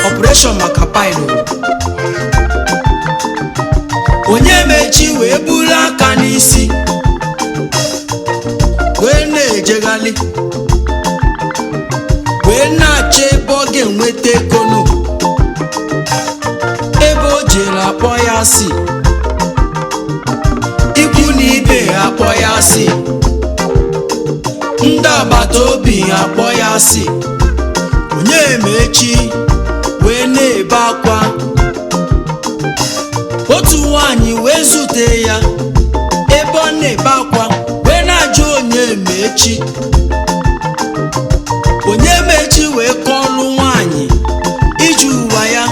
operation maka pilot. Onye mechi wee buru aka n'isi wee na-ejeghalị wee na-achọ ebe ọ ga-enweta ego nụ, ebe o jere akpọ ya si, ikwu na ibe akpọ ya si, ndị agbata obi akpọ ya si. Onye mechi wee na-ebe akwa. Otu nwanyị wee zute ya ebe ọ na-ebe akwa wee na-ajụ onye mechi. Onye mechi wee kọlụ nwanyị iji ụwa ya.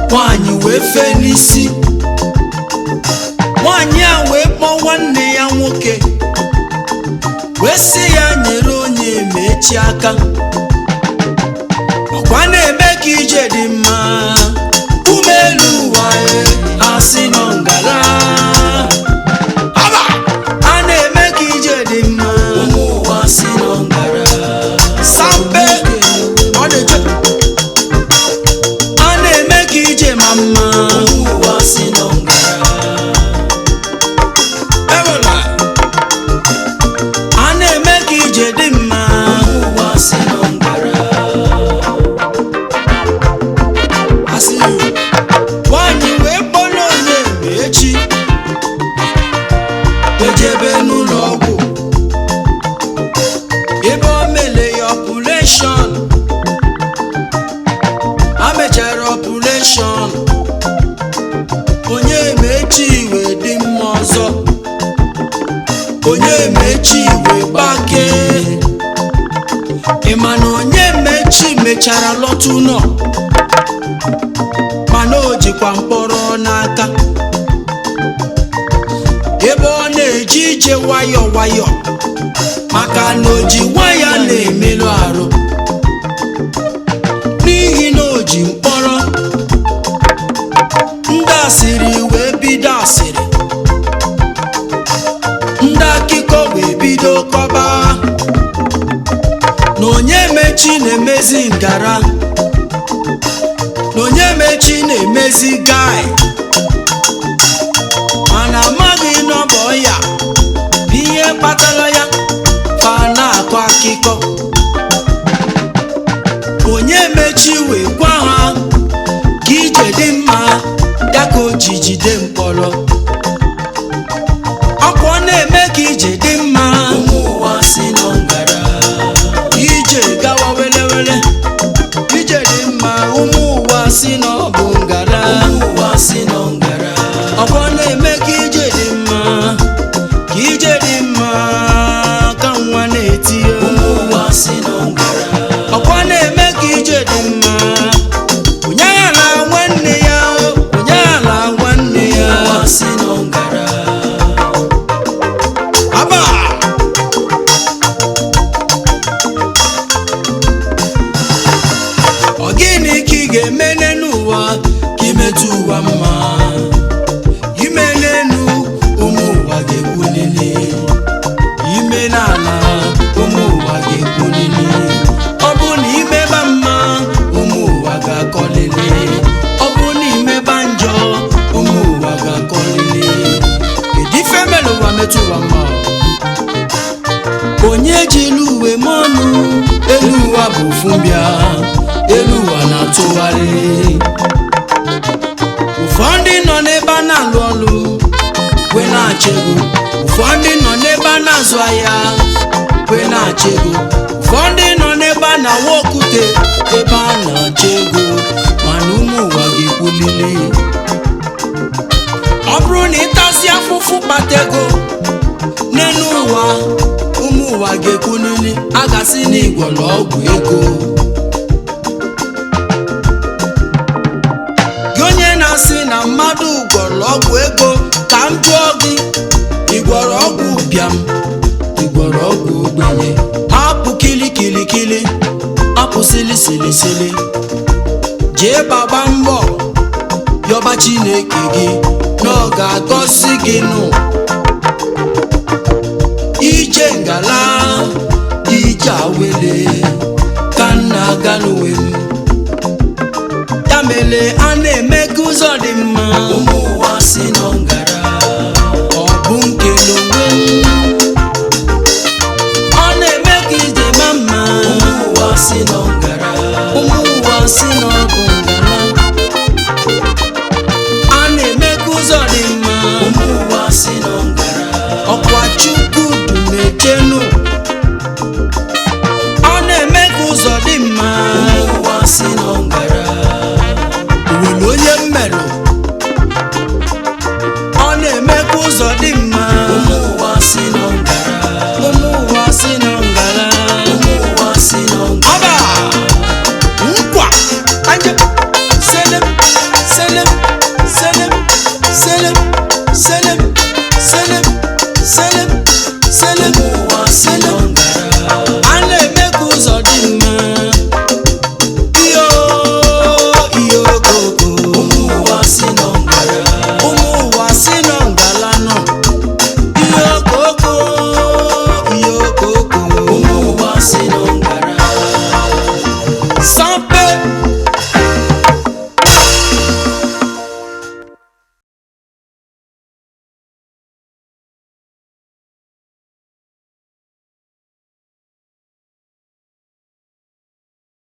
Nwanyị wee fee n'isi. Nwanyị a wee kpọọ nwanne ya nwoke wee sị ya nyere onye mechi aka. Ọkwa na-eme ka ije dị mma, ụmụelu ụwa asị nọ ngala. A na-eme ka ije dị mma, ụmụ ụwa si nọ ngara. Sampe ọ na-eje. A na-eme ka ije ma mma, ụmụ ụwa si nọ ngara. Ewela. A na-eme ka ije dị mma, ụmụ ụwa si nọ ngara. Nwanyị wee kpọrọ onye mechi ejebe n'ụlọ ọgwụ ebe o mele ya operation. Ha mechara operation. Onye mechi wee dị mma ọzọ. Onye mechi wee gbakee. Ị ma na onye mechi mechara lọta ụlọ, mana o jikwa mkpọrọ n'aka ebe ọ na-eji ije nwayọ nwayọ maka na o ji waya na-emelụ arụ. N'ihi na o ji mkpọrọ, ndị asịrị wee bido asịrị, ndị akụkọ wee bido kọba na onye mechi na-emezi ngara, na onye mechi na-emezi gai, mana amaghị nọbọ ya ihe kpatara ya. Fa na-akọ akụkọ. Onye mechi wee gwa ha ka ije dị mma ya ka o ji jide mkpọrọ. Ọkwa ọ na-eme ka ije dị mma, ụmụ ụwa si nọ ngara. Ije gawa welewele, ije dị mma, ụmụ ụwa si nọ bụ ngara. Ụmụ ụwa si nọ ngara. Ọkwa ọ na-eme ka ije dị mma, ka ije dị mma ka nwa na-eti. Ụmụ ụwa si nọ ngara. Ọkwa ọ na-eme ka ije dị mma. Onye ala nwanne ya, onye ala nwanne ya. Ụmụ ụwa si nọ ngara. Aba ọ gịnị ka ị ga-emene n'ụwa ka imetụ ụwa mma? Ime n'elu, ụmụ ụwa ga-ekwulili. Ime n'ala, ụmụ ụwa ga-ekwulili. Ọ bụ na imeba mma, ụmụ ụwa ga-akọlili. Ọ bụ na imeba njọ, ụmụ ụwa ga-akọlili. Kedu ife mere ụwa metụ ụwa mma? Onye jiri uwe m ọnụ, elu ụwa bụ fumbia, elu ụwa na-atụgharị. Ụfọdụ nọ n'ebe a na-alụ ọlụ wee na-achọ ego. Ụfọdụ nọ n'ebe a na-azụ ahịa wee na-achọ ego. Ụfọdụ nọ n'ebe a na-awa okwute ebe a na-achọ ego. Mana ụmụ ụwa ga-ekwulili. Ọ bụrụ na ịtasị afụfụ kpata ego n'elu ụwa, ụmụ ụwa ga-ekwulili. A ga-asị na ịgwọrọ ọgwụ ego. Gị onye na-asị na mmadụ gwọrọ ọgwụ ego, ka m jụọ gị, ị gwọrọ ọgwụ ụbịam? Ị gwọrọ ọgwụ ogbenye? Hapụ kili, hapụ sili. Jee gbaba mbọ yọba Chineke gị na ọ ga-agọzi gị nụ. Ije ngala, ije awele ka nna na-aga n'uwe m ya mere a na-eme ka ụzọ dị mma ụmụ ụwa si nọ ngara ọ bụ nke n'onwe m ọ na-eme ka ije ma mma ụmụ ụwa si nọ ngara ụmụ ụwa si nọ bụ ngara a na-eme ka ụzọ dị mma ụmụ ụwa si nọ ngara ọkwa Chukwu du na-echenu ọ na-eme ka ụzọ dị mma ụmụ ụwa si nọ